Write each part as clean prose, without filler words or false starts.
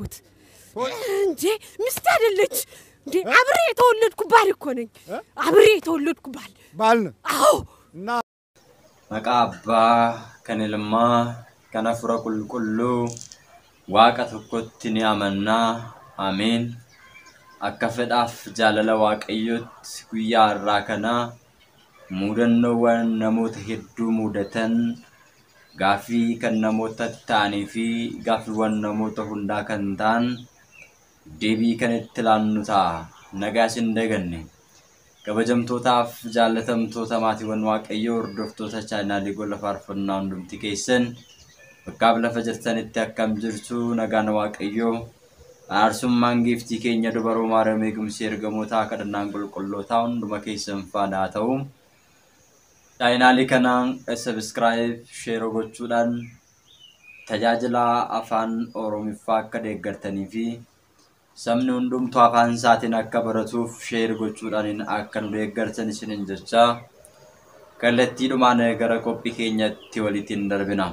አጎት እንዴ ሚስት አይደለች እንዴ አብሬ የተወለድኩ ባል እኮ ነኝ አብሬ የተወለድኩ ባል አዎ እና መቃባ ከነልማ ከነፍረ ቁልቁሉ ዋቀ ተኮትን ያመና አሜን አከፈዳፍ ጃለለ ዋቀዮት ጉያ አራከና ሙደኖ ወነሞት ሄዱ ሙደተን ጋፊ ከነሞት ታኒፊ ጋፊ ወነሞት ሁንዳ ከንታን ዴቢ ከነትላኑታ ነጋሽ እንደገነ ከበጀምቶታፍ ጃለተምቶ ተማቲ ወንዋቀዮ ወርዶፍቶታ ቻናሊ ጎለፋርፈና እንዱምቲ ከይሰን በቃብለ ፈጀርተን ተከም ጅርቱ ነጋነ ዋቀዮ አርሱም ማንጊፍቲ ከኛ ዱበሮ ማረሜ ግምሴር ገሞታ ከደናን ቁልቁሎታውን ዱመከይሰን ፋዳታው ቻናሊ ከናን ሰብስክራይብ ሼር ጎቹዳን ተጃጅላ አፋን ኦሮሚፋ ከደገርተኒፊ ሰምኑ እንዱም ቷፋን ሳቲን አከበረቱፍ ሼር ጎቹዳን አከን ደገርተን ሲንንጀቻ ከለቲ ዱማነ ገረ ኮፒ ከኛቲ ወሊቲን ደርብና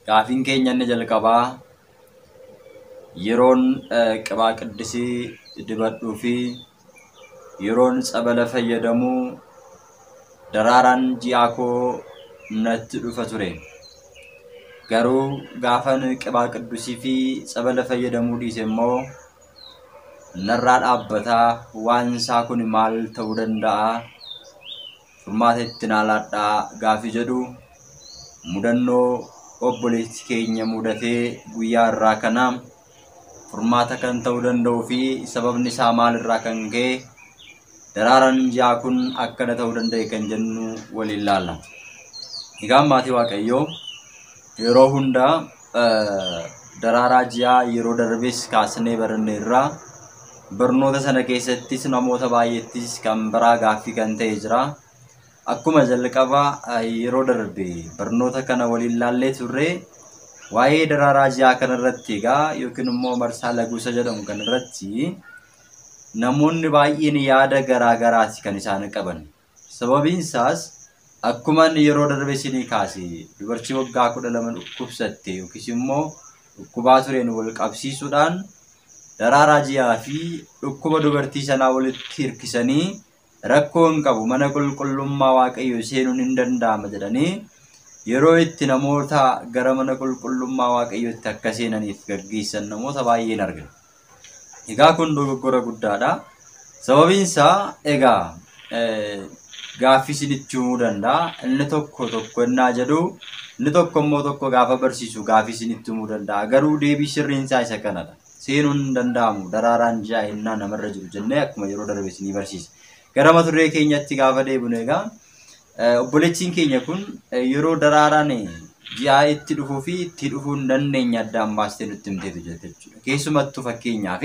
ጋፊን ከኛነ ጀልቀባ ይሮን ቅባ ቅድሲ ድበዱፊ ይሮን ጸበለ ፈየደሙ ደራራን ጂያኮ ነት ዱፈቱሬ ገሩ ጋፈን ቅባ ቅዱሲ ፊ ጸበለ ፈየደሙ ዲሴሞ ነራድ አበታ ዋንሳ ኩን ማል ተውደንዳ ፉርማቴትናላዳ ጋፊ ጀዱ ሙደኖ ኦቦሌት ከኛ ሙደቴ ጉያ አራከና ፉርማታ ከን ተውደንደው ፊ ሰበብ ንሳ ማል ራከንጌ ደራራን ጃኩን አከነ ተውደንደይ ከንጀኑ ወሊላላ ይጋማቲ ዋቀዮ የሮ ሁንዳ ደራራጂያ የሮ ደርቤስ ካስኔ በርኔራ በርኖተ ሰነከሰቲስ ነሞተ ባየቲስ ከምበራ ጋፊ ከንተ ይጅራ አኩመ ጀልቀባ የሮ ደርቤ በርኖተ ከነ ወሊላሌ ቱሬ ዋይ ደራራጂያ ከነረቲጋ ይክንሞ መርሳ ለጉሰ ጀደም ከነረቲ ነሙን ባይን ያደ ገራገራት ከንሳነ ቀበን ሰበቢንሳስ አኩማን የሮ ደርቤ ሲኒ ካሲ ዱበርቺ ወጋ ኩደ ለምን ኩብሰቴ ይክሲሞ ኩባቱሬን ወልቀብሲ ሱዳን ደራራጂያ ፊ እኩበ ዱበርቲ ሰና ወልትርክሰኒ ረኮን ቀቡ መነቁልቁሉማ ዋቀዮ ሴኑን እንደንዳ መደደኒ የሮይት ነሞታ ገረመነ ቁልቁሉማ ዋቀዮ ተከሰነን ይፍገጊሰን ነሞታ ባየን አርገ ይጋ ኩንዶ ጎረ ጉዳዳ ሰበቢንሳ ኤጋ ጋፊ ሲኒቹ ደንዳ እንተኮ ተኮና ጀዱ ንተኮሞ ተኮ ጋፈ በርሲሱ ጋፊ ሲኒቹ ደንዳ ገሩ ዴቢ ሽሪንሳ ይሰከናዳ ሴኑን ደንዳሙ ደራራንጃ እና ነመረጁ ጀነ አክመ የሮ ደርቤስኒ በርሲስ ገረመቱሬ ከኛቲ ጋፈ ዴቡኔጋ ኦቦሌቺን ከኛ ኩን የሮ ደራራኔ ጂአ ኢትዱፉፊ ኢትዱፉ እንደነኛ ዳምባስቴ ልትምቴቱ ጀተቹ ከሱመቱ ፈከኛፊ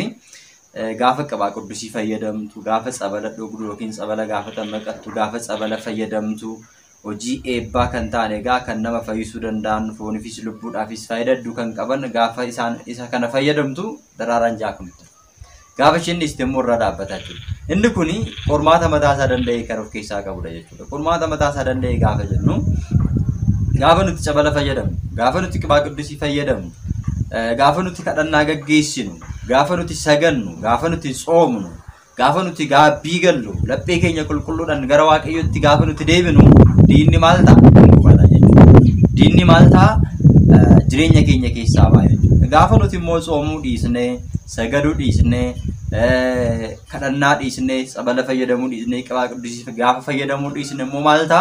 ጋፈ ቀባ ቅዱስ ይፈየደምቱ ጋፈ ጸበለ ዶግዶ ኪን ጸበለ ጋፈ ተመቀቱ ጋፈ ጸበለ ፈየደምቱ ኦጂ ኤባ ከንታኔጋ ከነመ ፈይሱ ደንዳን ፎኒፊስ ልቡ ዳፊስ ፋይደዱ ከንቀበን ጋፈ ኢሳ ከነ ፈየደምቱ ደራራንጃ ኩን ጋፈ ሽንስ ተሞራዳበታቹ እንኩኒ ቁርማተ መታሳ ደንደይ ከረፍ ከይሳ ቀቡደ ጀቹ ቁርማተ መታሳ ደንደይ ጋፈ ጀኑ ጋፈኑ ጸበለ ፈየደም ጋፈኑ ቅባ ቅዱስ ይፈየደም ጋፈኑ ከደና ገገይሲኑ ጋፈኑ ሰገኑ ጋፈኑ ጾምኑ ጋፈኑ ጋቢገሉ ለጴከኛ ቁልቁሉዳን ገራዋቀዮ ጋፈኑ ዴብኑ ዲኒ ማልታ ዲኒ ማልታ ጅሬኛ ከኛ ከይሳ ባይ ጋፈኑ ሞጾሙ ዲስኔ ሰገዱ ዲስኔ ከደና ዲስኔ ጸበለ ፈየደሙ ዲስኔ ቅባ ቅዱስ ጋፈ ፈየደሙ ዲስኔ ሞ ማልታ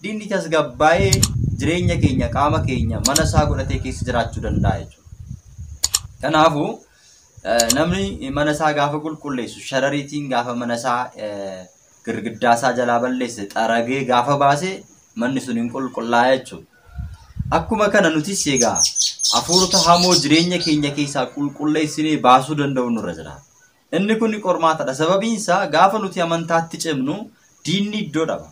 ዲኒ ተስገባይ ጅሬኛ ከኛ ቃማ ከኛ መነሳ ጎለቴ ከይስ ጅራቹ ደንዳይቹ ከናፉ namni manasa gaafa qulqulleessu sharariitiin gaafa manasa girgiddaasa jala balleesse xaragee gaafa baase manni sun hin qulqullaa'e jechuudha. Akkuma kana nuti seegaa afuurota hamoo jireenya keenya keessaa qulqulleessinee baasuu danda'u nurra jira. Inni kun qormaatadha. Sababiin isaa gaafa nuti amantaatti cimnu diinni iddoo dhaba.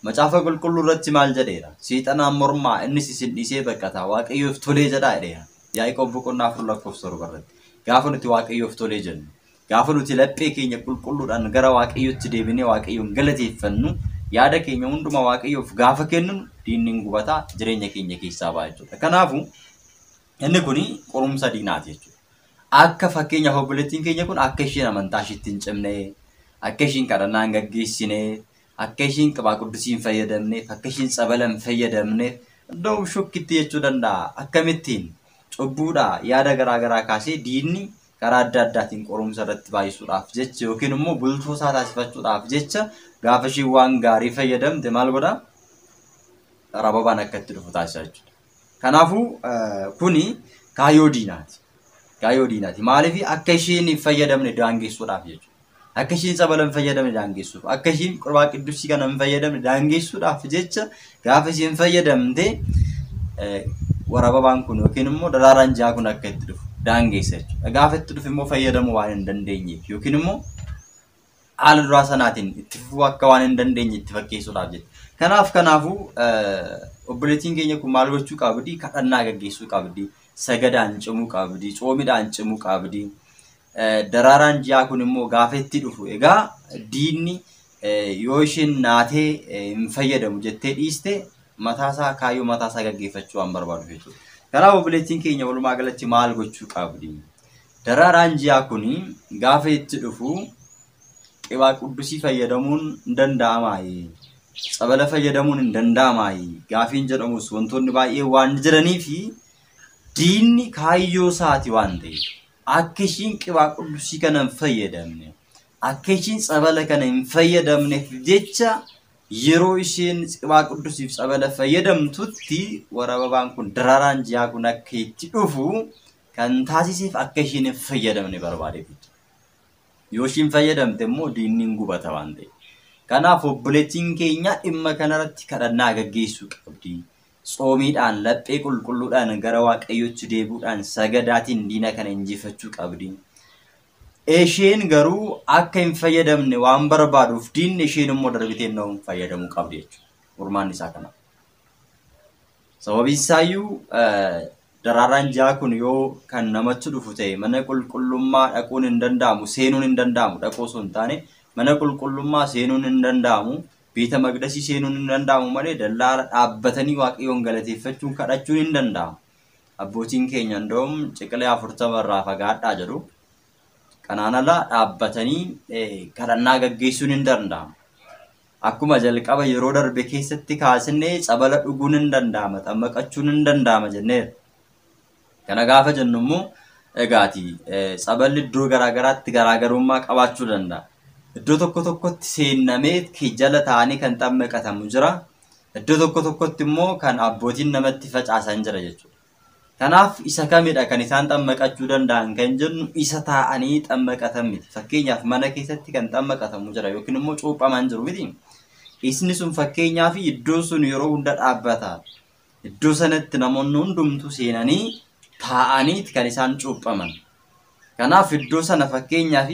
Macaafa qulqulluu irratti maal jedheera? Seexanaan mormaa innis isin dhiisee baqqata waaqayyoof tolee jedhaa jedheera. Yaaqoob boqonnaa 4 lakkoofsa 7 irratti. Gaafa nuti waaqayyoof tolee jennu gaafa nuti laphee keenya qulqulluudhaan gara waaqayyootti deebinee waaqayyoon galateeffannu yaada keenya hunduma waaqayyoof gaafa kennu diinni gubata jireenya keenya keessaa ba'a jechuudha. Kanaafuu inni kuni qorumsa diinaati jechuudha. Akka fakkeenyaaf obboleettiin keenya kun akka isheen amantaa isheetti hin cimne, akka isheen kadhannaa hin gaggeessine, akka isheen qibaa quddusii hin fayyadamne, akka isheen tsabala hin fayyadamne iddoo shokkitti jechuu danda'a. Akkamittiin cubbuudha yaada garaa kaasee diinni karaa adda addaatiin qorumsa irratti baay'isuudhaaf jecha yookiin immoo bultoo isaa taasifachuudhaaf jecha gaafa isheen waan gaarii fayyadamte maal godha? Rababaan akka itti dhufu taasisa jechuudha. Kanaafuu kuni kaayyoo diinaati. Kaayyoo diinaati. Maaliif akka isheen fayyadamne daangessuudhaaf jechuudha. Akka isheen tsabala hin fayyadamne daangessuuf, akka isheen qurbaa qiddusii kana hin fayyadamne daangessuudhaaf jecha gaafa isheen fayyadamte warababaan kun yookiin immoo daraaraan jaa kun akka itti dhufu daangeessa jechuudha. Gaafa itti dhufu immoo fayyadamuu waan hin dandeenyeef yookiin immoo haala duraa sanaatiin itti fufuu akka waan hin dandeenye itti fakkeessuudhaaf jechuudha. Kanaafuu obboleettiin keenya kun maal gochuu qabdi? Kadhannaa gaggeessuu qabdi. Sagadaan cimuu qabdi. Coomiidhaan cimuu qabdi. Daraaraan ji'aa kun immoo gaafa itti dhufu egaa diinni yoo isheen naatee hin fayyadamu jettee dhiiste mataasaa kaayyoo mataasaa gaggeeffachuu waan barbaadu jechuudha. Kanaaf obboleettiin keenya walumaa galatti maal gochuu qabdi? Daraaraan ji'aa kun gaafa itti dhufu qibaa quddusii fayyadamuun hin danda'amaayi. Tsabala fayyadamuun hin danda'amaayi. Gaafiin jedhamus wantoonni baay'ee waan jiraniif diinni kaayyoo isaati waan ta'eef akka isheen qibaa quddusii kana hin fayyadamne, akka isheen tsabala kana hin fayyadamneef jecha yeroo isheen qibaa quddusiif tsabala fayyadamtutti warababaan kun daraaraan ji'aa kun akka itti dhufu kan taasiseef akka isheen hin fayyadamne barbaade. Yoo isheen fayyadamte immoo diinni hin gubata waan ta'eef. Kanaaf obboleettiin keenya dhimma kanarratti kadhannaa gaggeessuu qabdi. Tsoomiidhaan laphee qulqulluudhaan gara waaqayyootti deebuudhaan sagadaatiin diina kana injifachuu qabdi. Isheen garuu akka hin fayyadamne waan barbaaduuf diinni isheen immoo darbitee hin fayyadamuu qabdi jechuudha. Furmaanni isaa kana. Sababiin isaayyuu daraaraan ji'aa kun yoo kan namatti dhufu ta'e mana qulqullummaa dhaquun hin danda'amu, seenuun hin danda'amu, dhaquu osoo hin taane mana qulqullummaa seenuun hin danda'amu. Beeta maqdasii seenuun hin danda'amu malee dallaala dhaabbatanii waaqayyoon galateeffachuun kadhachuun hin danda'amu. Abbootiin keenya ndoom ciqilee 40 irraa fagaadhaa jedhu. Kanaan ala dhaabbatanii kadhannaa gaggeessuun hin danda'amu. Akkuma jalqaba yeroo darbe keessatti kaasnee tsabala dhuguun hin danda'ama, xammaqachuun hin danda'ama jenneera. Kana gaafa jennu immoo egaati tsaballi iddoo garaagaraatti garaagarummaa qabaachuu danda'a. Iddoo tokko tokkotti seennamee jala ta'anii kan xammaqatamu jira. Iddoo tokko tokkotti immoo kan abbootiin namatti facaasan jira jechuudha. Kanaaf isa kamidha kan isaan xammaqachuu danda'an kan jennu isa taa'anii xammaqatan miti. Fakkeenyaaf mana keessatti kan xammaqatamu jira yookiin immoo cuuphaman jiru miti. Isni sun fakkeenyaaf iddoon sun yeroo hunda dhaabbata. Iddoo sanatti namoonni hundumtuu seenanii taa'anii kan isaan cuuphaman. Kanaaf iddoo sana fakkeenyaaf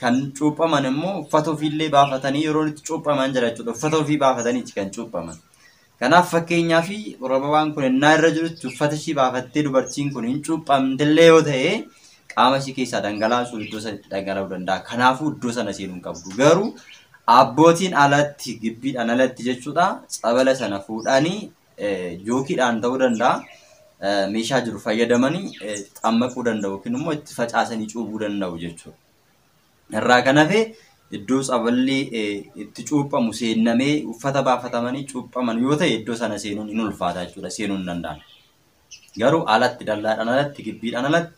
kan cuuphaman immoo uffata ofiillee baafatanii yeroo itti cuuphaman jira jechuudha. Uffata ofii baafatanii kan cuuphaman. Kanaaf fakkeenyaaf warababaan kun innaa irra jirutti uffata ishii baafattee dubartiin kun hin cuuphamtillee yoo ta'e qaama ishii keessaa dhangala'aan sun iddoo sanatti dhangala'uu danda'a. Kanaafuu iddoo sana seenuu hin qabdu. Garuu abbootiin alatti gibbiidhaan alatti jechuudha tsabala sana fuudhanii jookiidhaan ta'uu danda'a. Meeshaa jiru fayyadamanii xammaquu danda'u yookiin immoo itti facaasanii cuubuu danda'u jechuudha. Irraa kan hafe iddoo tsaballi itti cuuphamu seennamee uffata baafatamanii cuuphaman yoo ta'e iddoo sana seenuun hin ulfaata jechuudha. Seenuu hin danda'an. Garuu alatti dallaadhaan alatti gibbiidhaan alatti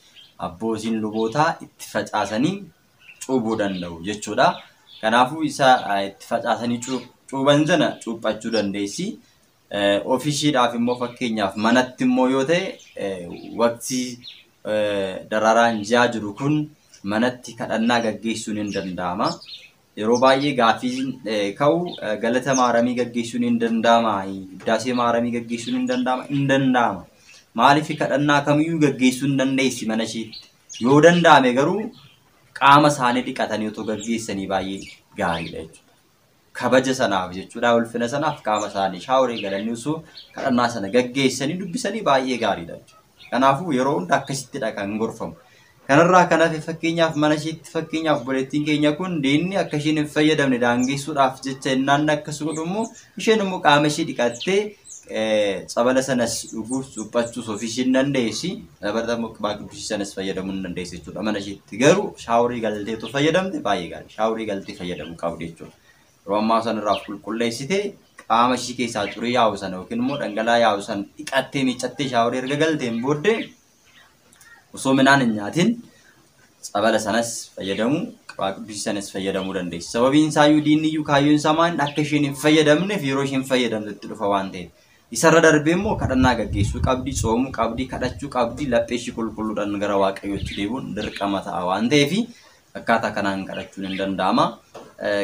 abbootiin lubootaa itti facaasanii cuubuu danda'u jechuudha. Kanaafuu isa itti facaasanii cuuban sana cuuphachuu dandeessi. Ofishiidhaaf immoo fakkeenyaaf manatti immoo yoo ta'e waqtii daraaraan ji'aa jiru kun manatti kadhannaa gaggeessuun hin danda'ama. Yeroo baay'ee gaafiin ka'u galata maaramii gaggeessuun hin danda'ama. Daasee maaramii gaggeessuun hin danda'ama. Hin danda'ama. Maaliif kadhannaa kamiyyuu gaggeessuu hin dandeessi mana isheetti. Yoo danda'ame garuu qaama isaanii dhiqatanii otoo gaggeessanii baay'ee gaariidha jechuudha. Kabaja sanaaf jechuudha ulfina sanaaf qaama isaanii shaaworii galanii osoo kadhannaa sana gaggeessanii dubbisanii baay'ee gaariidha jechuudha. Kanaafuu yeroo hunda akkasittidha kan gorfamu. Kanarraa kanaaf fakkeenyaaf mana isheetti fakkeenyaaf boleettiin keenya kun diinni akka isheen hin fayyadamne daangeessuudhaaf jecha innaan akkas godhu immoo isheen immoo qaama ishee dhiqattee sabala sanas dhuguuf suphachuus ofii isheen dandeessi. Dabalata immoo qibaa qidduusii sanas fayyadamuu hin dandeessi jechuudha. Mana isheetti garuu shaaworii galteetu fayyadamte baay'ee gaarii. Shaaworii galtee fayyadamuu qabdi jechuudha. Yeroo ammaa sanarraa qulqulleessitee qaama ishee keessaa xurii yaa'u sana yookiin immoo dhangala'aa yaa'u sana dhiqattee miiccattee shaaworii erga galteen booddee osoo midhaan hin nyaatin sabala sanas fayyadamu qibaa qidduusii sanas fayyadamuu dandeessi. Sababiin isaayyuu diinni iyyuu kaayyoon isaa maal akka isheen hin fayyadamneef yeroo isheen fayyadamtetti dhufa waan ta'eef. Isarra darbee immoo kadhannaa gaggeessuu qabdi, soomuu qabdi, kadhachuu qabdi, laphee ishee qulqulluudhaan gara Waaqayyootti deebi'uun dirqama ta'a waan ta'eef akkaataa kanaan kadhachuun hin danda'ama.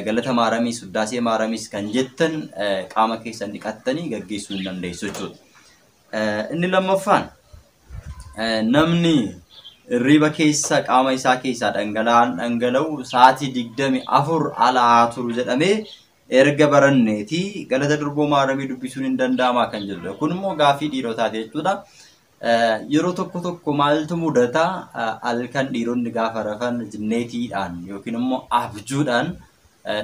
Galata maaramiis, uddaasee maaramiis kan jettan qaama keessan dhiqattanii gaggeessuu hin dandeessu jechuudha. Inni lammaffaan namni riba keessa qaama isaa keessaa dhangala'aan dhangala'u sa'aatii 24 ala haa turu jedhamee erga baranneeti galata durboo maaramii dubbisuun hin danda'ama kan jedhudha. Kun immoo gaaffii dhiirotaati jechuudha. Yeroo tokko maaltu mudata halkan dhiironni gaafa rafan jinneetiidhaan yookiin immoo abjuudhaan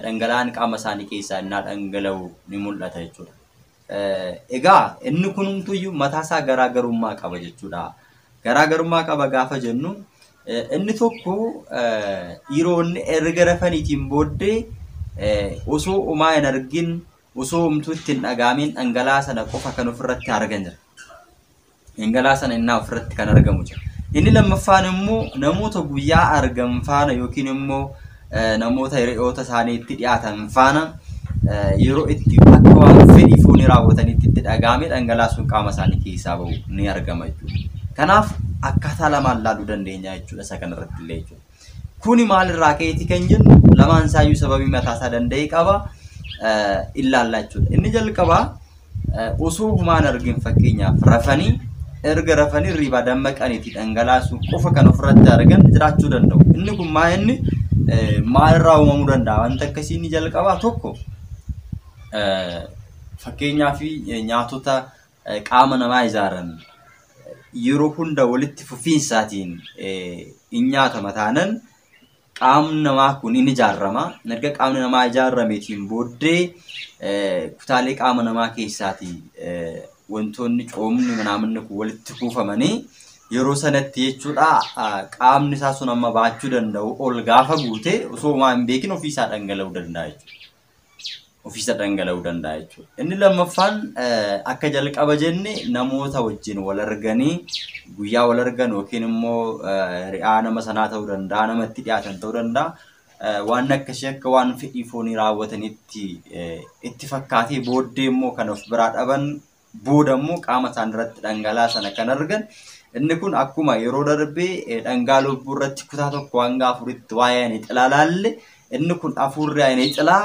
dhangala'aan qaama isaanii keessaa innaa dhangala'u ni mul'ata jechuudha. Egaa inni kunumtuyyuu mataasaa garaagarummaa qaba jechuudha. Garaagarummaa qaba gaafa jennu inni tokko dhiironni erga rafaniitiin booddee osoo umaa hin argin osoo humtuu ittiin dhagaamin dhangala'aa sana qofa kan ofirratti argan jira. Dhangala'aa sana innaa ofirratti kan argamu jira. Inni lammaffaan immoo namoota guyyaa argan faana yookiin immoo namoota hiriyoota isaaniitti dhiyaatan faana yeroo itti akka waan fedhii foonii raawwatanitti itti dhagaame dhangala'aa sun qaama isaanii keessaa bahu ni argama jechuudha. Kanaaf akkaataa lamaan laaluu dandeenya jechuudha isa kanarratti illee jechuudha. Kuni maalirraa ka'eeti kan jennu lamaan isaayyuu sababii mataasaa danda'e qaba ilaallaa jechuudha. Inni jalqabaa osoo humaan argin fakkeenyaaf rafanii erga rafanii riba dammaqaniiti dhangala'aa sun qofa kan ofirratti argan jiraachuu danda'u. Inni kun maalirraa uumamuu danda'a? Wanta akkasii inni jalqabaa tokko fakkeenyaaf nyaatota qaama namaa ijaaran yeroo hunda walitti fufiinsaatiin in nyaatama taanan qaamni namaa kun in ijaarama. Erga qaamni namaa ijaarameetiin booddee kutaalee qaama namaa keessaatii wantoonni coomni manaamanni kun walitti kuufamanii yeroo sanatti jechuudha qaamni isaa sun amma baachuu danda'u ol gaafa guute osoo waan hin beekin ofiisaa dhangala'uu danda'a jechuudha. Ofiisa dhangala'uu danda'a jechuudha. Inni lammaffaan akka jalqaba jenne namoota wajjin wal arganii guyyaa wal argan yookiin immoo ri'aa nama sanaa ta'uu danda'a, namatti dhiyaatan ta'uu danda'a. Waan akkasii akka waan fedhii foonii raawwatanitti itti fakkaatee booddee immoo kan of biraa dhaban booda immoo qaama isaan irratti dhangala'aa sana kan argan. Inni kun akkuma yeroo darbee dhangaa lubbuu irratti kutaa tokko hanga afuritti waa'ee ani xilaa laalle inni kun afurri ani xilaa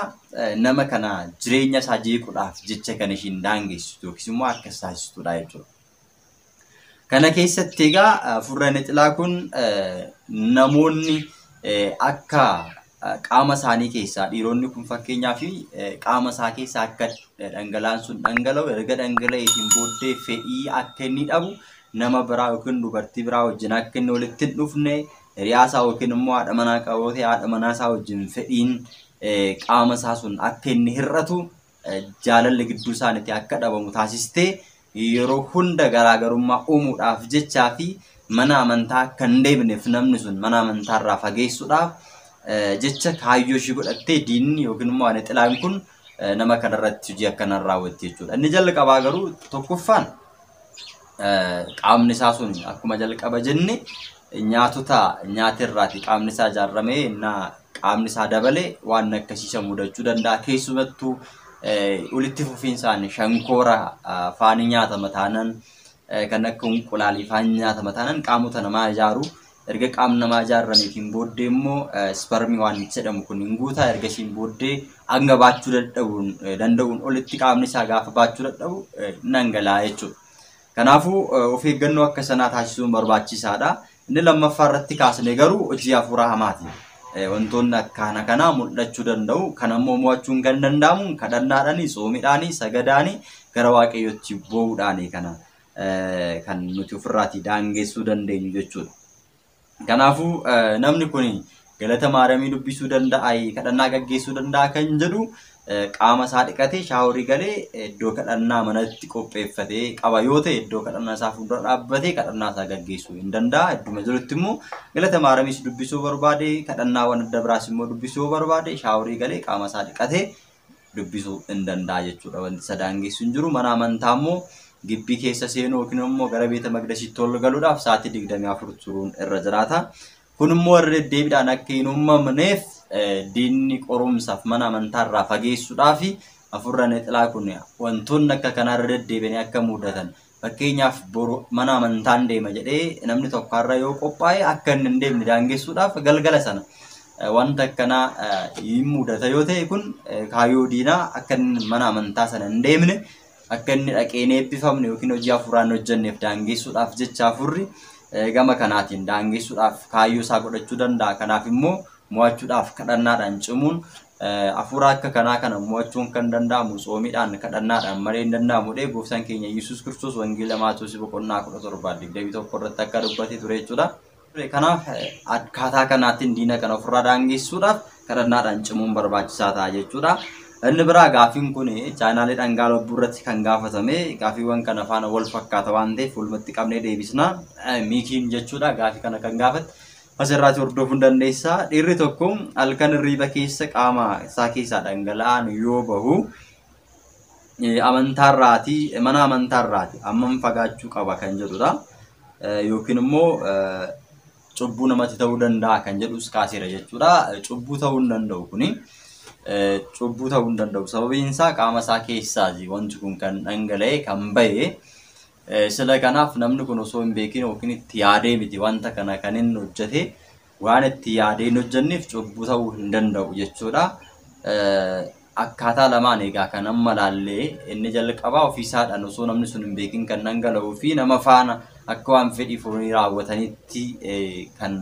nama kana jireenya isaa jeequudhaaf jecha kan ishiin daangeessitu yookiis immoo akka taasistudha jechuudha. Kana keessatti egaa afurri ani xilaa kun namoonni akka qaama isaanii keessaa dhiironni kun fakkeenyaaf qaama isaa keessaa akka dhangala'aan sun dhangala'u erga dhangala'eetiin booddee fedhii akka inni dhabu nama biraa yookiin dubartii biraa wajjin akka inni walitti hin dhufne hiriyaasaa yookiin immoo haadha manaa qabootee haadha manaa isaa wajjin fedhiin qaama isaa sun akka inni hir'atu jaalalli gidduu isaaniitti akka dhabamu taasistee yeroo hunda garaagarummaa uumuudhaaf jechaa fi mana amantaa akka hin deemneef namni sun mana amantaarraa fageessuudhaaf jecha kaayyoo ishee godhattee diinni yookiin immoo ani xilaan kun nama kanarratti hojii akkanaan raawwatte jechuudha. Inni jalqabaa garuu tokkoffaan qaamni isaa sun akkuma jalqaba jenne nyaatota nyaatirraati qaamni isaa ijaarramee innaa qaamni isaa dabalee waan akkasiisa mudachuu danda'a. Keessumattuu walitti fufiinsaan shankoora faani nyaatama taanan kan akka unqulaalii faani nyaatama taanan qaamota namaa ijaaru. Erga qaamni namaa ijaarrameetiin booddee immoo spermii waan jedhamu kun hin guutaa erga ishiin booddee hanga baachuu danda'uun olitti qaamni isaa gaafa baachuu dadhabu dhangala'aa jechuudha. Kanaafuu of eeggannoo akka sanaa taasisuun barbaachisaadha. Inni lammaffaa irratti kaasne garuu hojii hafuuraa hamaati. Wantoonni akkana kanaa mul'achuu danda'u. Kan ammoo mo'achuun kan danda'amu kadhannaadhaanii, soomiidhaanii, sagadaanii gara waaqayyootti bo'uudhaanii kana kan nuti ofirraatii daangeessuu dandeenyu jechuudha. Kanaafuu namni kun galata maaramii dubbisuu danda'a, kadhannaa gaggeessuu danda'a kan jedhu qaama isaa dhiqatee shaaworii galee iddoo kadhannaa manatti qopheeffatee qaba yoo ta'e iddoo kadhannaa isaa fuuldura dhaabbatee kadhannaa isaa gaggeessuu hin danda'a. Idduma jirutti immoo galata maaramiis dubbisuu barbaade, kadhannaawwan adda biraas immoo dubbisuu barbaade shaaworii galee qaama isaa dhiqatee dubbisuu hin danda'a jechuudha. Wanti isa daangessu hin jiru. Mana amantaa immoo gibbii keessa seenuu yookiin immoo gara beeta maqdisiitti ol galuudhaaf sa'aatii 24 turuun irra jiraata. Kun immoo irra deddeebiidhaan akka hin uumamneef diinni qorumsaaf mana amantaa irraa fageessuudhaaf afurra nexilaa kun wantoonni akka kanaa irra deddeebi'anii akka mudatan. Fakkeenyaaf boru mana amantaan deema jedhee namni tokko irra yoo qophaa'e akka inni hin deemne daangessuudhaaf galgala sana wanta akkanaa hin mudata yoo ta'e kun kaayyoo diinaa akka inni mana amantaa sana hin deemne akka inni dhaqeen eebbifamne yookiin hojii afuraan hojjenneef daangessuudhaaf jecha afurri gama kanaatiin daangessuudhaaf kaayyoo isaa godhachuu danda'a. Kanaaf immoo mo'achuudhaaf kadhannaadhaan cimuun afuura akka kanaa kana mo'achuun kan danda'amu soomiidhaan kadhannaadhaan malee hin danda'amu. Gooftaan keenya Yesuus Kiristoos wangeela Maatewos boqonnaa 17:21 irratti akka dubbatee ture jechuudha. Kanaaf akkaataa kanaatiin diina kana ofirraa daangessuudhaaf kadhannaadhaan cimuun barbaachisaa ta'a jechuudha. Inni biraa gaafiin kun chaanaalee dhangaa lubbuu irratti kan gaafatame gaafiiwwan kana faana wal fakkaata waan ta'eef walumatti qabnee deebisna. Miikiin jechuudha gaafii kana kan gaafate asirraatti hordofuun dandeessa. Dhiirri tokko halkan hirriba keessa qaama isaa keessaa dhangala'aan yoo bahu mana amantaarraati hammam fagaachuu qaba kan jedhudha. Yookiin immoo cubbuu namatti ta'uu danda'a kan jedhus kaaseera jechuudha. Cubbuu ta'uu hin danda'u kuni. Cubbuu ta'uu hin danda'u. Sababiin isaa qaama isaa keessaati wanti kun kan dhangala'e kan bahe. Sila kanaaf namni kun osoo hin beekin yookiin itti yaadee miti wanta kana kan inni hojjete waan itti yaadee hin hojjenneef cubbuu ta'uu hin danda'u jechuudha. Akkaataa lamaan egaa kan amma laallee inni jalqabaa ofiisaadhaan osoo namni sun hin beekin kan dhangala'uu fi nama faana akka waan fedhii furii raawwatanitti kan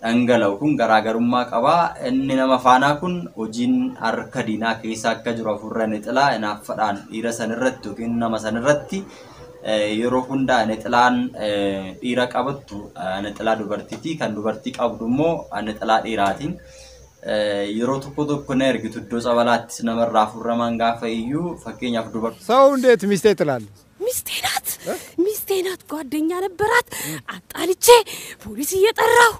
dhangala'u kun garaagarummaa qaba. Inni nama faanaa kun hojiin harka diinaa keessa akka jiru afurra nexilaa inaaffaadhaan dhiira sanirratti yookiin nama sanirratti yeroo hundaa nexilaan dhiira qabattu nexilaa dubartiiti. Kan dubartii qabdu immoo nexilaa dhiiraatiin. Yeroo tokko na ergitu iddoo ጸበላatti namarraa afurraman gaafa iyyuu fakkeenyaaf dubartii ሰው እንዴት ሚስቴ ትላለህ? ሚስቴ ናት ጓደኛ ነበራት አጣልቼ ፖሊስ እየጠራሁ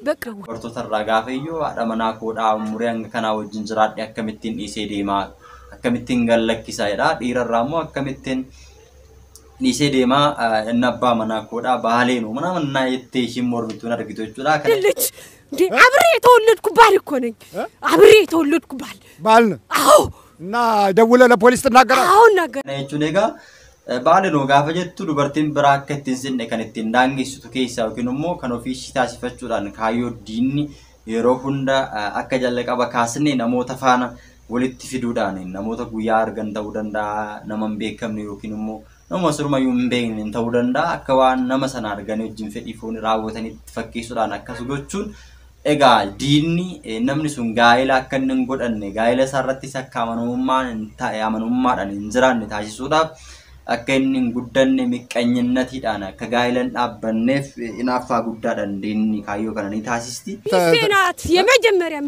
በቃ dubartootarraa gaafa iyyuu haadha manaa koodhaa umurii hanga kanaa wajjin jiraadhe akkamittiin dhiisee deemaa akkamittiin gallakkisa jedha. Dhiirarraa immoo akkamittiin dhiisee deemaa inni abbaa manaa koodhaa baaleenu ምናምን jettee ishiin mormituun argitu jechuudha. ልጅ እንዴ አብሬ የተወለድኩ ባል እኮ ነኝ። አብሬ የተወለድኩ ባል ነው። አዎ እና ደውለህ ለፖሊስ ትናገራለህ? አዎ እናገር jechuun egaa baaleenu gaafa jettu dubartiin biraa akka ittiin sinne kan ittiin daangessutu keessaa yookiin immoo kan ofii ishii taasifachuudhaan kaayyoo diinni yeroo hunda akka jalqaba kaasnee namoota faana walitti fiduudhaan namoota guyyaa argan ta'uu danda'a, nama hin beekamne yookiin immoo nama surmayyuu hin beekne ta'uu danda'a. Akka waan nama sana arganii wajjin fedhii foon raawwatanitti fakkeessuudhaan akkas gochuun egaa diinni namni sun gaa'ela akka inni hin godhanne gaa'ela isaarrattis akka amanamummaadhaan hin jiraanne taasisuudhaaf akka inni hin guddanne miqqanyinatiidhaan akka gaa'ela hin dhaabbanneef hinaaffaa guddaadhaan diinni kaayyoo kana ni taasisti. ሚስቴ ናት የመጀመሪያ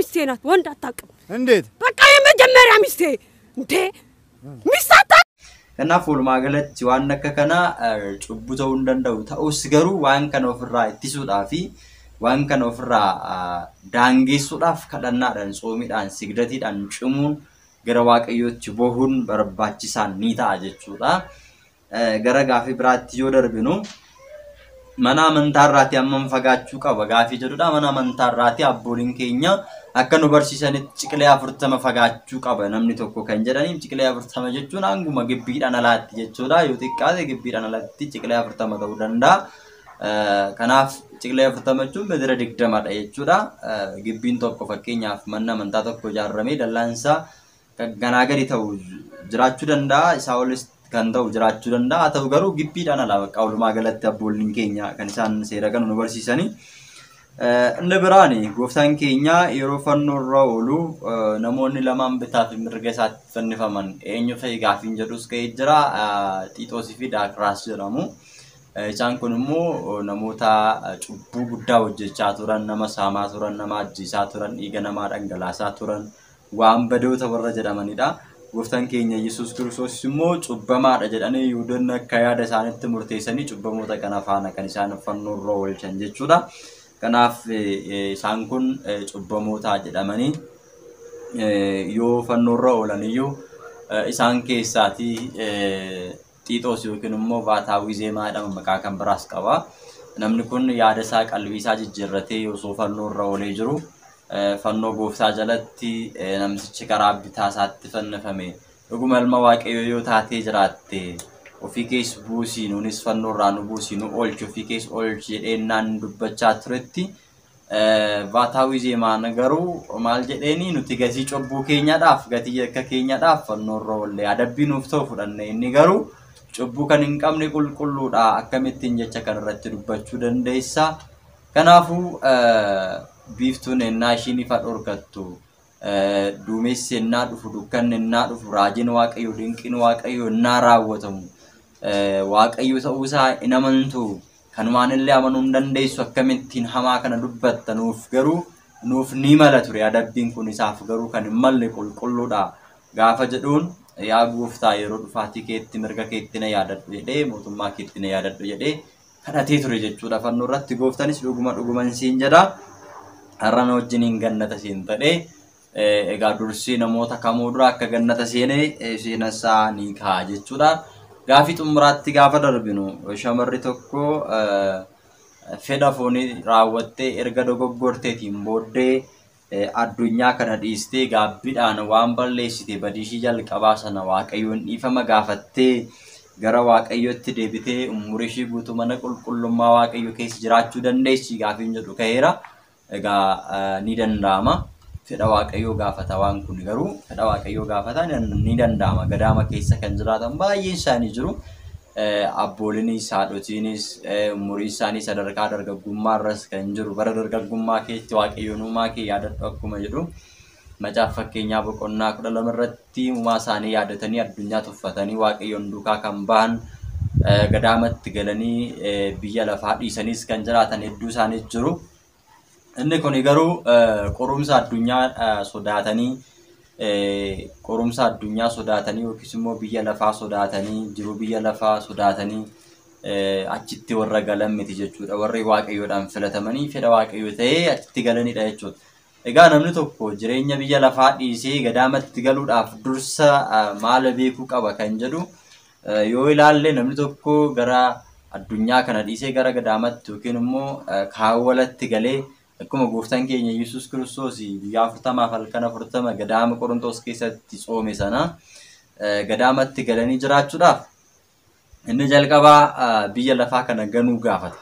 ሚስቴ ናት። ወንድ አታውቅም። እንዴት? በቃ የመጀመሪያ ሚስቴ እንዴ ሚስት Kanaaf walumaa galatti waan akka kanaa cubbuu ta'uu hin danda'u. Ta'us garuu waan kana ofirraa ittisuudhaa fi waan kana ofirraa daangessuudhaaf kadhannaadhaan, soomiidhaan, sigdatiidhaan cimuun gara waaqayyootti bohuun barbaachisaan ni ta'a jechuudha. Gara gaafii biraatti yoo darbinu mana amantaarraati hammam fagaachuu qaba gaafii jedhudha. Mana amantaarraati abbooliin keenya akka nu barsiisanitti ciqilee 40 fagaachuu qaba namni tokko kan jedhaniif ciqilee 40 jechuun hanguma gibbiidhaan alaatti jechuudha. Yoo xiqqaate gibbiidhaan alaatti ciqilee 40 ta'uu danda'a. Kanaaf ciqilee 40 jechuun meetira 20dha jechuudha. Gibbiin tokko fakkeenyaaf mana amantaa tokko ijaarramee dallaansaa ganaa gadi ta'u jiraachuu danda'a. Isaa olis kan ta'u jiraachuu danda'a. Haa ta'u garuu gibbiidhaan alaa bakka walumaa galatti abbooliin keenya kan isaan seera kan nu barsiisanii. Inni biraani gooftaan keenya yeroo fannoo irra oolu namoonni lamaan bitaa fi mirga isaatti fannifaman eenyu fa'i gaafiin jedhus ka'ee jira. Xiixoosii fi Daakiraas jedhamu. Isaan kun immoo namoota cubbuu guddaa hojjechaa turan, nama saamaa turan, nama ajjeesaa turan, dhiiga namaa dhangalaasaa turan, waan badoota warra jedhamanidha. Gooftaan keenya Yesuus Kiristoos immoo cubbamaadha jedhanii Yihuudoonni akka yaada isaanitti murteessanii cubbamoota kana faana kan isaan fannoo irra oolchan jechuudha. Kanaaf isaan kun cubbamoota jedhamanii yoo fannoo irra oolan iyyuu isaan keessaatii Xiixoos yookiin immoo Baataawii Zeemaa jedhama maqaa kan biraas qaba. Namni kun yaada isaa qalbii isaa jijjiirratee osoo fannoo irra oolee jiru fannoo gooftaa jalatti namtichi karaa bitaa isaatti fannifame dhuguma ilma Waaqayyoo yoo taatee jiraatte ofii keessa buusii nuunis fannoo irraa nu buusii nu oolchi ofii keessa oolchi jedheenaan dubbachaa turetti Baataawii Zeemaan garuu maal jedheeni nuti gatii cubbuu keenyaadhaaf gatii akka keenyaadhaaf fannoo irra oolle adabbii nuuf ta'u fudhanne inni garuu cubbuu kan hin qabne qulqulluudha akkamittiin jecha kan irratti dubbachuu dandeessa. Kanaafuu biiftuun ennaa ishiin ifa dhorkattu duumessi ennaa dhufu dukkanni ennaa dhufu raajiin Waaqayyoo dinqiin Waaqayyoo ennaa raawwatamu Waaqayyoo ta'uu isaa hin amantu kanumaan illee amanuu hin dandeessu akkamittiin hamaa kana dubbatta nuuf ni mala ture adabbiin kun isaaf garuu kan hin malle qulqulluudha gaafa jedhuun yaa gooftaa yeroo dhufaatii keetti mirga keetti na yaadadhu jedhee mootummaa keetti na yaadadhu jedhee kadhatee ture jechuudha. Fannoo irratti gooftaanis dhuguman siin jedha har'a na wajjiniin gannata siin ta'ee egaa dursii namoota kamuu dura akka gannata seenee seenasaa ni ka'a jechuudha. Gaafii xumuraatti gaafa darbinu shamarri tokko fedha foonii raawwattee erga dogoggorteetiin booddee addunyaa kana dhiistee gaabbiidhaan waan balleessite badiishii jalqabaa sana Waaqayyoon dhiifama gaafattee gara Waaqayyootti deebitee umurii ishii guutuu mana qulqullummaa Waaqayyoo keessa jiraachuu dandeessi gaafiin jedhu ka'eera. Egaa ni danda'ama. Fedha Waaqayyoo gaafata waan kun garuu fedha Waaqayyoo gaafata ni danda'ama. Gadaama keessa kan jiraatan baay'een isaanii jiru. Abboolinis haadhotiinis umurii isaanii sadarkaa dargaggummaa irras kan jiru bara dargaggummaa keetti Waaqayyoon uumaa kee yaadadhu akkuma jedhu macaaf fakkeenyaa boqonnaa 12 irratti uumaa isaanii yaadatanii addunyaa tuffatanii Waaqayyoon duukaa kan bahan gadaamatti galanii biyya lafaa dhiisaniis kan jiraatan hedduu isaanii jiru. Inni kun garuu qorumsa addunyaa sodaatanii yookiis immoo biyya lafaa sodaatanii jiru biyya lafaa sodaatanii achitti warra galan miti jechuudha. Warri Waaqayyoodhaan filatamanii fedha Waaqayyoo ta'ee achitti galanidha jechuudha. Egaa namni tokko jireenya biyya lafaa dhiisee gadaamatti galuudhaaf dursa maal beekuu qaba kan jedhu yoo ilaalle namni tokko gara addunyaa kana dhiisee gara gadaamatti yookiin immoo kaawwalatti galee akkuma gooftaan keenya Yesuus Kiristoos guyyaa 40 halkan 40 gadaama Qorontos keessatti tsoome sana gadaamatti galanii jiraachuudhaaf inni jalqabaa biyya lafaa kana ganuu gaafata.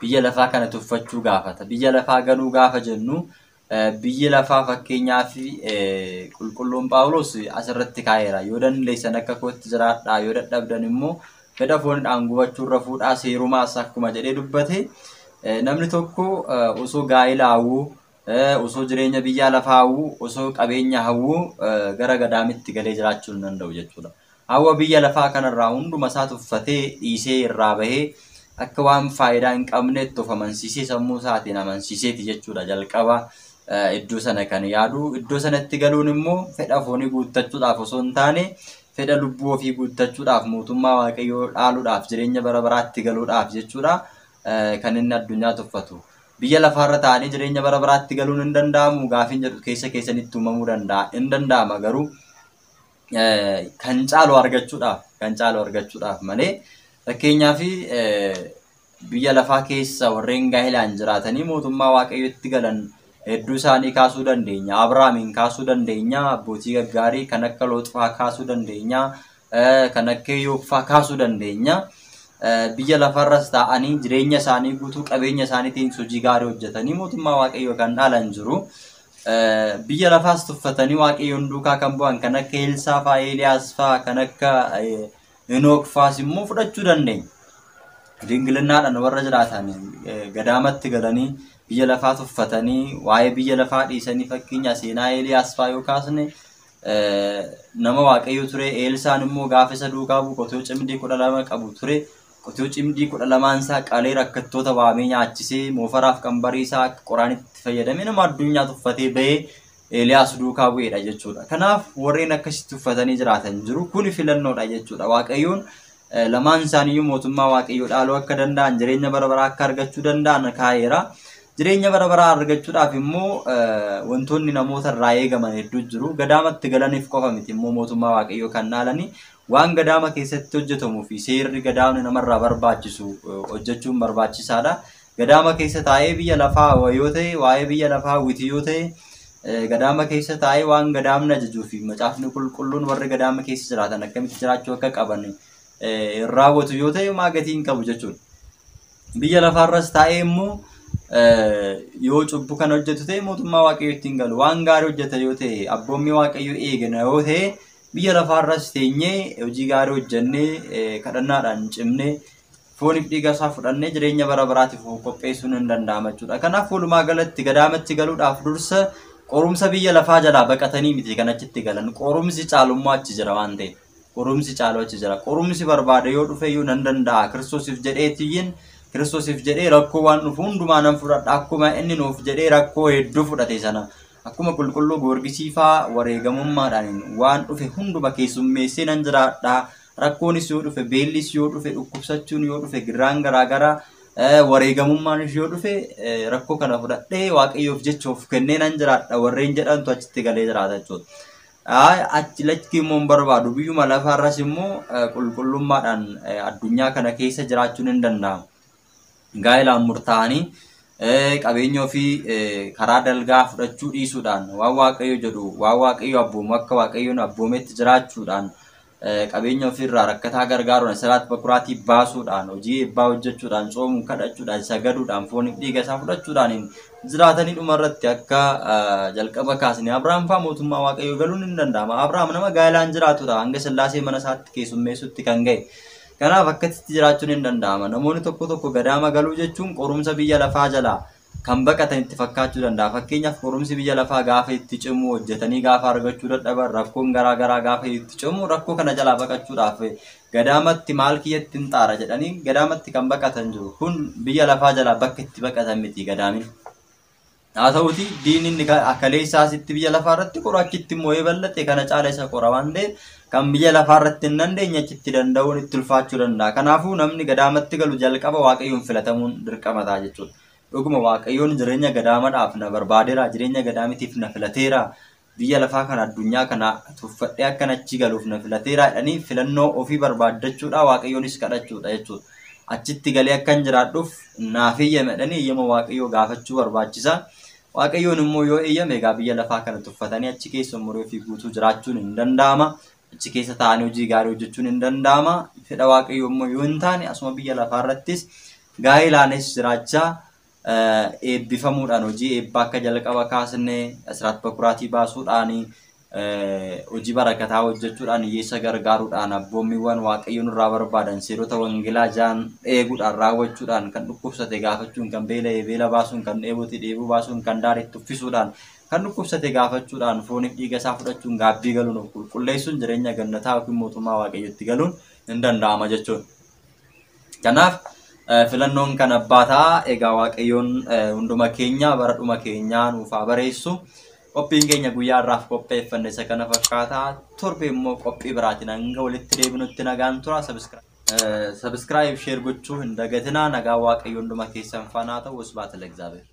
Biyya lafaa kana tuffachuu gaafata. Biyya lafaa ganuu gaafa jennu biyya lafaa fakkeenyaaf qulqulluun Phaawulos asirratti kaa'eera. Yoo dandeessan akka kootti jiraadhaa yoo dadhabdan immoo fedha fooniidhaan gubachuu irra fuudhaa seerumaas akkuma jedhee dubbate. Namni tokko osoo gaa'ela hawwuu osoo jireenya biyya lafaa hawwuu osoo qabeenya hawwuu gara gadaamitti galee jiraachuu hin danda'u jechuudha. Hawwa biyya lafaa kanarraa hunduma isaa tuffatee dhiisee irraa bahee akka waan faayidaa hin qabnetti of amansiisee sammuu isaatiin amansiiseeti jechuudha. Jalqaba iddoo sana kan yaadu iddoo sanatti galuun immoo fedha foonii guuttachuudhaaf osoo hin taane fedha lubbuu ofii guuttachuudhaaf mootummaa Waaqayyoo dhaaluudhaaf jireenya bara baraatti galuudhaaf jechuudha. Kan inni addunyaa tuffatu biyya lafaarra taa'anii jireenya bara baraatti galuun hin danda'amu gaafiin jedhu keessa keessanitti uumamuu danda'a hin danda'ama garuu kan caalu argachuudhaaf malee fakkeenyaaf biyya lafaa keessa warreen gaa'ilaan jiraatanii mootummaa Waaqayyootti galan hedduu isaanii kaasuu dandeenya. Abrahaamin kaasuu dandeenya. Abbootii gaggaarii kan akka Looxfaa kaasuu dandeenya. Kan akka Iyyoobfaa kaasuu dandeenya. Biyya lafarras ta'anii jireenya isaanii guutuu qabeenya isaaniitiin hojii gaarii hojjetanii mootummaa Waaqayyoo kan dhaalan jiru. Biyya lafaas tuffatanii Waaqayyoon duukaa kan bu'an kan akka Eelsaa fa'aa, Eeliyaas fa'aa, kan akka Henook fa'aas immoo fudhachuu dandeenya. Dingilinnaadhaan warra jiraatan gadaamatti galanii biyya lafaa tuffatanii waa'ee biyya lafaa dhiisanii fakkeenya seenaa Eeliyaas fa'aa yoo kaasne nama Waaqayyoo ture. Eelsaan immoo gaafa isa duukaa bu'u qotee cimdii 12 qabu ture. qotiyoo cimdii 12 isaa qalee rakkattoota waamee nyaachisee moofaraaf qambarii isaa qoraanitti fayyadamee nama addunyaa tuffatee ba'ee Eeliyaas duukaa bu'eedha jechuudha. Kanaaf warreen akkasitti uffatanii jiraatan jiru. Kun filannoodha jechuudha. Waaqayyoon lamaan isaaniiyyuu mootummaa waaqayyoo dhaaluu akka danda'an jireenya bara baraa akka argachuu danda'an kaa'eera. Jireenya bara baraa argachuudhaaf immoo wantoonni namoota irraa eegaman hedduu jiru. Gadaamatti galaniif qofa miti immoo mootummaa waaqayyoo kan dhaalanii waan gadaama keessatti hojjetamuu fi seerri gadaamni namarraa barbaachisu hojjechuun barbaachisaadha. Gadaama keessa taa'ee biyya lafaa yoo ta'e waa'ee biyya lafaa hawwiti yoo ta'e gadaama keessa taa'ee waan gadaamni ajajuu fi macaafni qulqulluun warri gadaama keessa jiraatan akkamitti jiraachuu akka qaban raawwatu yoo ta'e maa gatii hin qabu jechuudha. Biyya lafaarras taa'ee immoo yoo cubbuu kan hojjetu ta'e mootummaa waaqayyootti hin galu. Waan gaarii hojjeta yoo ta'e abboommii waaqayyoo eegna yoo ta'e biyya lafaarras teenyee hojii gaarii hojjennee kadhannaadhaan cimnee fooniif dhiiga isaa fudhannee jireenya bara baraatiif qopheessuun hin danda'ama jechuudha. Kanaaf walumaa galatti gadaamatti galuudhaaf dursa qorumsa biyya lafaa jalaa baqatanii miti kan achitti galan. Qorumsi caalummaa achi jira waan ta'eef. Qorumsi caaluu achi jira. Qorumsi barbaade yoo dhufe iyyuu nan danda'a. Kiristoosiif jedheetiyyin Kiristoosiif jedhee rakkoo waan dhufu hundumaa nan fudhadha. Akkuma inni nuuf jedhee rakkoo hedduu fudhate sana. Akkuma qulqulluu Goorgisiifaa wareegamummaadhaan waan dhufe hunduma keessummeessee nan jiraadha. Rakkoonis yoo dhufe, beellis yoo dhufe, dhukkubsachuun yoo dhufe, girraan garaagaraa wareegamummaanis yoo dhufe rakkoo kana fudhadhee waaqayyoof jecha of kennee nan jiraadha warreen jedhantu achitti galee jiraata jechuudha. Achi lakkii immoo hin barbaadu biyyuma lafaarras immoo qulqullummaadhaan addunyaa kana keessa jiraachuun hin danda'amu. Gaa'ilaan murtaa'anii qabeenya ofii karaa dalgaa fudhachuu dhiisuudhaan waan waaqayyo jedhu waan waaqayyo abboomu akka waaqayyoon abboometti jiraachuudhaan qabeenya ofirraa rakkataa gargaaruudhaan salaat bakuraatii baasuudhaan hojii eebbaa hojjechuudhaan soomuun kadhachuudhaan sagaduudhaan fooniif dhiiga isaa fudhachuudhaan jiraatanii dhumarratti akka jalqaba kaasne Abrahaam fa'aa mootummaa waaqayyoo galuun hin danda'ama. Abrahaam nama gaa'ilaan jiraatudha hanga Sillaasee mana isaatti keessummeessutti kan ga'e. Kanaaf akkasitti jiraachuun hin danda'ama. Namoonni tokko tokko gadaama galuu jechuun qorumsa biyya lafaa jalaa kan baqatan itti fakkaachuu danda'a. Fakkeenyaaf qorumsi biyya lafaa gaafa itti cimu hojjetanii gaafa argachuu dadhaban rakkoon garaagaraa gaafa itti cimu rakkoo kana jalaa baqachuudhaaf gadaamatti maal kiyyatti hin xaara jedhanii gadaamatti kan baqatan jiru. Kun biyya lafaa jalaa bakka itti baqatan miti gadaamin. Haa ta'uuti diinni akkaleessaasitti biyya lafaarratti qoraachitti immoo bal'ate kana caala isa qora waan ta'eef kan biyya lafaarratti hin dandeenye achitti danda'uun itti ulfaachuu danda'a. Kanaafuu namni gadaamatti galu jalqaba waaqayyoon filatamuun dirqama ta'a jechuudha. Dhuguma waaqayyoon jireenya gadaamaadhaaf na barbaadeera, jireenya gadaamitiif na filateera, biyya lafaa kana addunyaa kana tuffadhee akkan achi galuuf na filateera jedhanii filannoo ofii barbaaddachuudha waaqayyoonis kadhachuudha jechuudha. Achitti galee akkan jiraadhuuf naaf eeyyame jedhanii eeyyama waaqayyoo gaafachuu barbaachisa. Waaqayyoon immoo yoo eeyyame egaa biyya lafaa kana tuffatanii achi keessa umurii ofii guutuu jiraachuun hin danda'ama. Achi keessa taa'anii hojii gaarii hojjechuun hin danda'ama. Fedha waaqayyoo immoo yoo hin taane asuma biyya lafaarrattis gaa'ilaanis jiraachaa eebbifamuudhaan hojii eebbaa akka jalqaba kaasnee asiraat bakuraatii baasuudhaan hojii barakataa hojjechuudhaan hiyyeessa gargaaruudhaan abboommiiwwan waaqayyoon irraa barbaadan seerota wangeelaa jaan eeguudhaan raawwachuudhaan kan dhukkubsate gaafachuun kan beela'e beela baasuun kan dheebote dheebuu baasuun kan daaretti uffisuudhaan kan dhukkubsate gaafachuudhaan fooniif dhiiga isaa fudhachuun gaabbii galuun of qulqulleessuun jireenya gannataa yookiin mootummaa waaqayyotti galuun hin danda'ama jechuudha. Kanaaf filannoon kan abbaataa egaa waaqayyoon hunduma keenya bara dhuma keenyaa nuuf haa bareessu. Qophiin keenya guyyaa irraaf qopheeffanne isa kana fakkaataa torbe immoo qophii biraatiin hanga walitti deebinutti nagaan tura. Subscribe share gochuu hin dagatinaa. Nagaa waaqayyoon hunduma keessan faana ta'u. Wasbaata Lexaabeer.